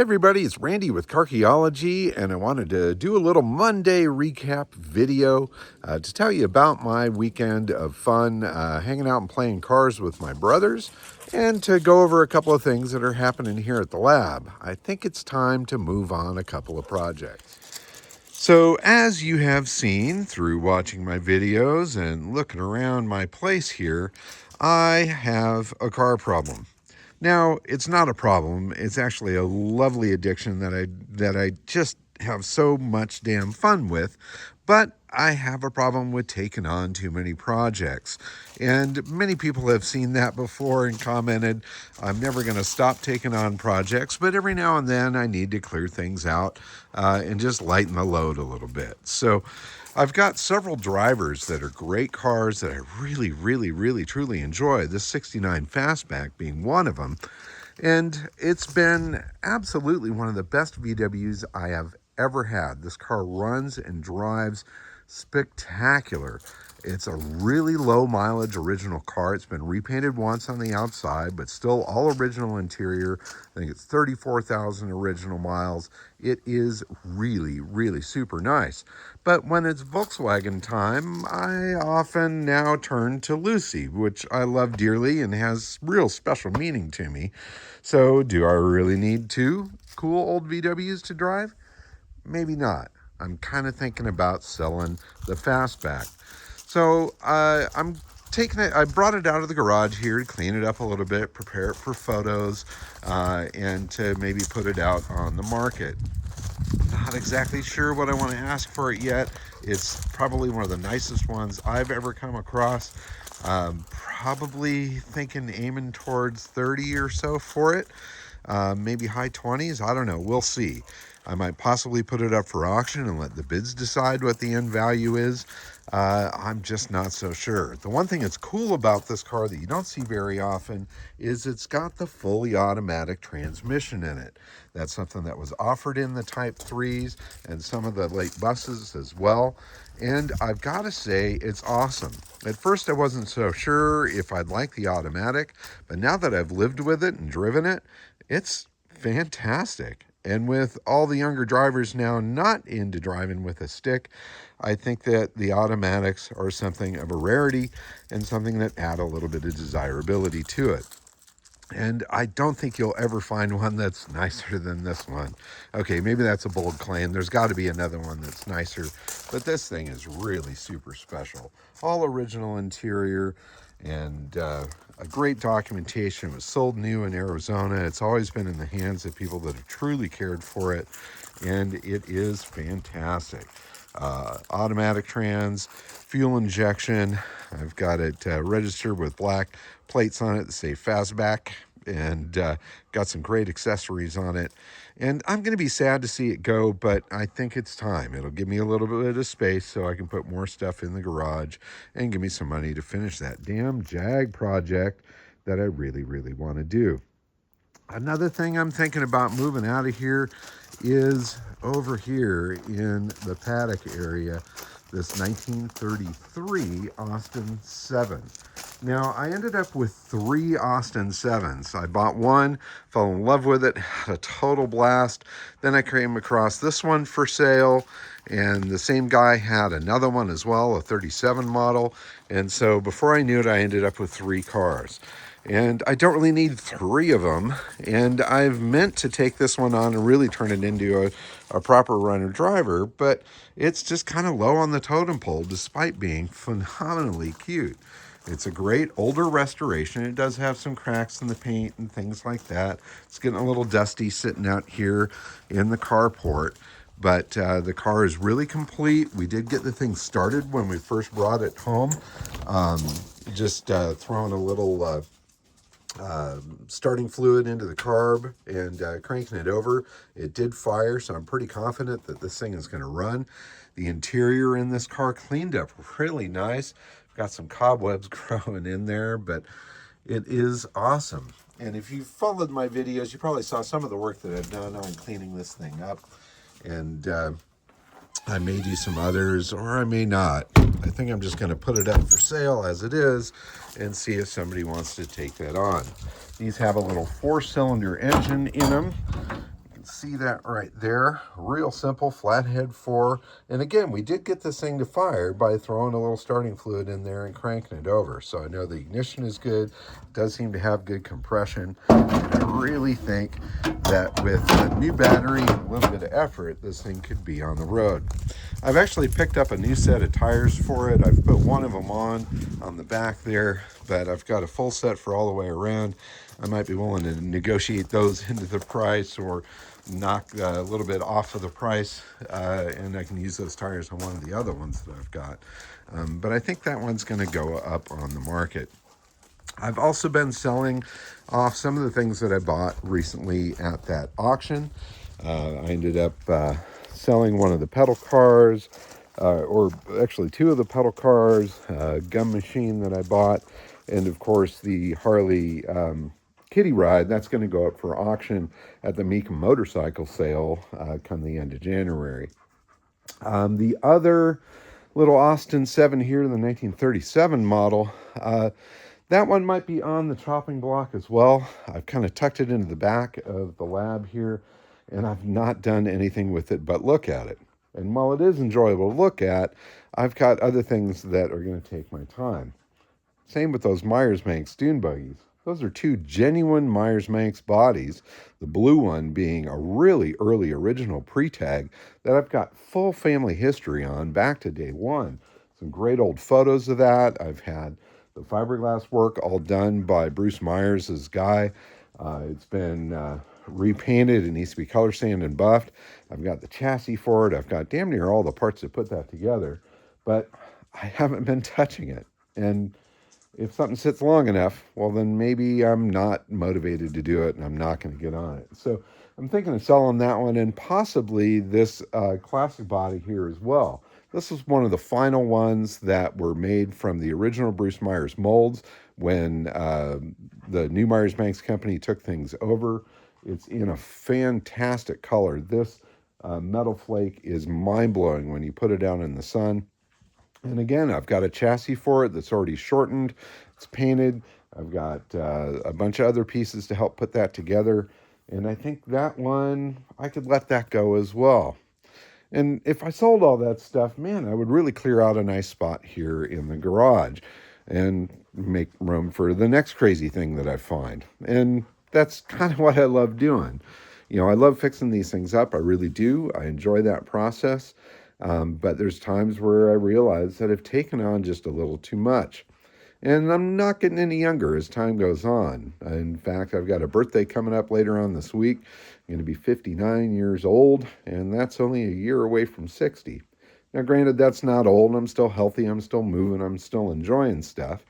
Hey everybody, it's Randy with Carchaeology, and I wanted to do a little Monday recap video to tell you about my weekend of fun hanging out and playing cars with my brothers, and to go over a couple of things that are happening here at the lab. I think it's time to move on a couple of projects. So as you have seen through watching my videos and looking around my place here, I have a car problem. Now, it's not a problem. It's actually a lovely addiction that I just have so much damn fun with. But I have a problem with taking on too many projects. And many people have seen that before and commented, I'm never going to stop taking on projects, but every now and then I need to clear things out and just lighten the load a little bit. So I've got several drivers that are great cars that I really, truly enjoy. This 69 Fastback being one of them. And it's been absolutely one of the best VWs I have ever had. This car runs and drives spectacular. It's a really low mileage original car. It's been repainted once on the outside, but still all original interior. I think it's 34,000 original miles. It is really super nice. But when it's Volkswagen time, I often now turn to Lucy, which I love dearly and has real special meaning to me. So do I really need two cool old VWs to drive? Maybe not. I'm kind of thinking about selling the Fastback. So I'm taking it, I brought it out of the garage here to clean it up a little bit, prepare it for photos, and to maybe put it out on the market. Not exactly sure what I want to ask for it yet. It's probably one of the nicest ones I've ever come across. Probably thinking aiming towards 30 or so for it. Maybe high 20s. I don't know. We'll see. I might possibly put it up for auction and let the bids decide what the end value is. I'm just not so sure. The one thing that's cool about this car that you don't see very often is it's got the fully automatic transmission in it. That's something that was offered in the Type 3s and some of the late buses as well. And I've got to say, it's awesome. At first, I wasn't so sure if I'd like the automatic, but now that I've lived with it and driven it, it's fantastic. And with all the younger drivers now not into driving with a stick, I think that the automatics are something of a rarity and something that add a little bit of desirability to it. And I don't think you'll ever find one that's nicer than this one. Okay, maybe that's a bold claim. There's got to be another one that's nicer, but this thing is really super special. All original interior and a great documentation. It was sold new in Arizona. It's always been in the hands of people that have truly cared for it, and it is fantastic. Automatic trans, fuel injection. I've got it registered with black plates on it that say Fastback, and got some great accessories on it. And I'm going to be sad to see it go, but I think it's time. It'll give me a little bit of space so I can put more stuff in the garage and give me some money to finish that damn Jag project that I really want to do. Another thing I'm thinking about moving out of here is over here in the paddock area, this 1933 Austin 7. Now, I ended up with 3 Austin 7s. I bought one, fell in love with it, had a total blast. Then I came across this one for sale, and the same guy had another one as well, a 37 model. And so before I knew it, I ended up with 3 cars. And I don't really need 3 of them. And I've meant to take this one on and really turn it into a proper runner driver, but it's just kind of low on the totem pole despite being phenomenally cute. It's a great older restoration. It does have some cracks in the paint and things like that. It's getting a little dusty sitting out here in the carport, but the car is really complete. We did get the thing started when we first brought it home. Just throwing a little starting fluid into the carb and cranking it over. It did fire, so I'm pretty confident that this thing is going to run. The interior in this car cleaned up really nice. Got some cobwebs growing in there, but it is awesome. And if you followed my videos, you probably saw some of the work that I've done on cleaning this thing up. And I may do some others, or I may not. I think I'm just going to put it up for sale as it is and see if somebody wants to take that on. These have a little 4-cylinder engine in them. You can see that right there. Real simple, flathead 4. And again, we did get this thing to fire by throwing a little starting fluid in there and cranking it over. So I know the ignition is good. It does seem to have good compression. And I really think that with a new battery and a little bit of effort, this thing could be on the road. I've actually picked up a new set of tires for it. I've put one of them on the back there, but I've got a full set for all the way around. I might be willing to negotiate those into the price or knock a little bit off of the price, and I can use those tires on one of the other ones that I've got. But I think that one's going to go up on the market. I've also been selling off some of the things that I bought recently at that auction. I ended up selling one of the pedal cars, or actually two of the pedal cars, a gum machine that I bought, and of course the Harley Kitty Ride. That's going to go up for auction at the Mecum motorcycle sale come the end of January. The other little Austin 7 here, the 1937 model, that one might be on the chopping block as well. I've kind of tucked it into the back of the lab here, and I've not done anything with it but look at it. And while it is enjoyable to look at, I've got other things that are going to take my time. Same with those Myers-Manx dune buggies. Those are two genuine Myers-Manx bodies, the blue one being a really early original pre-tag that I've got full family history on back to day one. Some great old photos of that. I've had the fiberglass work all done by Bruce Myers' guy. It's been repainted. It needs to be color sanded and buffed. I've got the chassis for it. I've got damn near all the parts to put that together, but I haven't been touching it. And if something sits long enough, well, then maybe I'm not motivated to do it and I'm not going to get on it. So I'm thinking of selling that one and possibly this classic body here as well. This is one of the final ones that were made from the original Bruce Myers molds when the new Myers-Manx company took things over. It's in a fantastic color. This metal flake is mind-blowing when you put it out in the sun. And again, I've got a chassis for it that's already shortened. It's painted. I've got a bunch of other pieces to help put that together. And I think that one, I could let that go as well. And if I sold all that stuff, man, I would really clear out a nice spot here in the garage and make room for the next crazy thing that I find. And that's kind of what I love doing. You know, I love fixing these things up. I really do. I enjoy that process. But there's times where I realize that I've taken on just a little too much. And I'm not getting any younger as time goes on. In fact, I've got a birthday coming up later on this week. I'm going to be 59 years old, and that's only a year away from 60. Now, granted, that's not old. I'm still healthy. I'm still moving. I'm still enjoying stuff.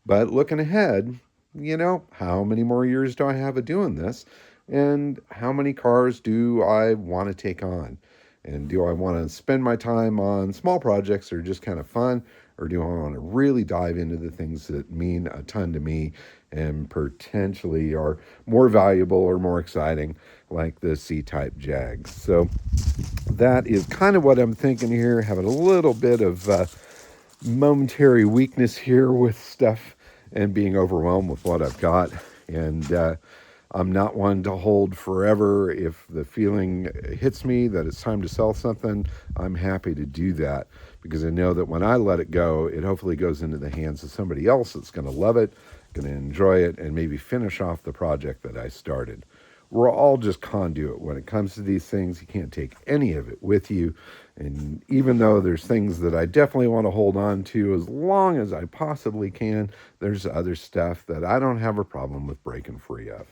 But looking ahead, you know, how many more years do I have of doing this? And how many cars do I want to take on? And do I want to spend my time on small projects that are just kind of fun? Or do I want to really dive into the things that mean a ton to me and potentially are more valuable or more exciting, like the C-type Jags? So that is kind of what I'm thinking here, having a little bit of momentary weakness here with stuff and being overwhelmed with what I've got. And I'm not one to hold forever. If the feeling hits me that it's time to sell something, I'm happy to do that because I know that when I let it go, it hopefully goes into the hands of somebody else that's going to love it, going to enjoy it, and maybe finish off the project that I started. We're all just conduit when it comes to these things. You can't take any of it with you. And even though there's things that I definitely want to hold on to as long as I possibly can, there's other stuff that I don't have a problem with breaking free of.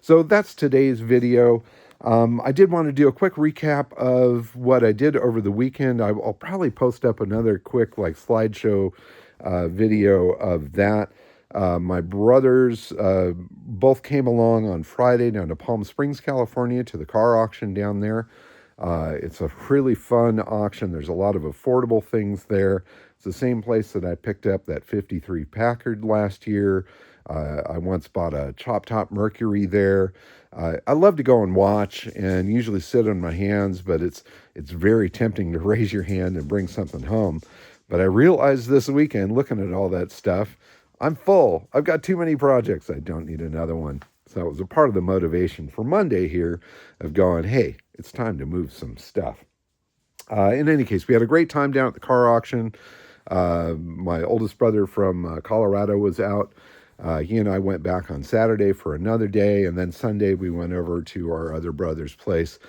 So that's today's video. I did want to do a quick recap of what I did over the weekend. I'll probably post up another quick slideshow video of that. My brothers both came along on Friday down to Palm Springs, California, to the car auction down there. It's a really fun auction. There's a lot of affordable things there. It's the same place that I picked up that 53 Packard last year. I once bought a Chop Top Mercury there. I love to go and watch and usually sit on my hands, but it's very tempting to raise your hand and bring something home. But I realized this weekend, looking at all that stuff, I'm full. I've got too many projects. I don't need another one. So it was a part of the motivation for Monday here of going, hey, it's time to move some stuff. In any case, we had a great time down at the car auction. My oldest brother from Colorado was out. He and I went back on Saturday for another day, and then Sunday we went over to our other brother's place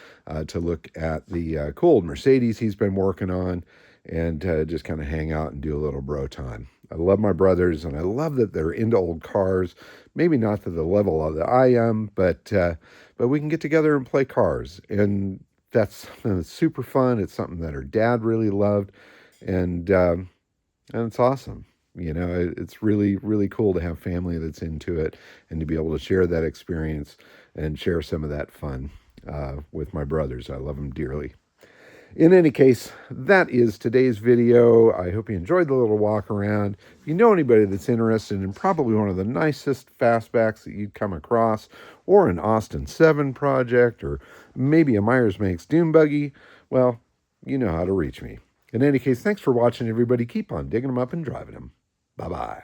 to look at the cool old Mercedes he's been working on, and just kind of hang out and do a little bro time. I love my brothers, and I love that they're into old cars. Maybe not to the level that I am, but we can get together and play cars, and that's something that's super fun. It's something that her dad really loved, and it's awesome. It's really, really cool to have family that's into it and to be able to share that experience and share some of that fun with my brothers. I love them dearly. In any case, that is today's video. I hope you enjoyed the little walk around. If you know anybody that's interested in probably one of the nicest fastbacks that you'd come across, or an Austin 7 project, or maybe a Myers-Manx dune buggy, well, you know how to reach me. In any case, thanks for watching, everybody. Keep on digging them up and driving them. Bye-bye.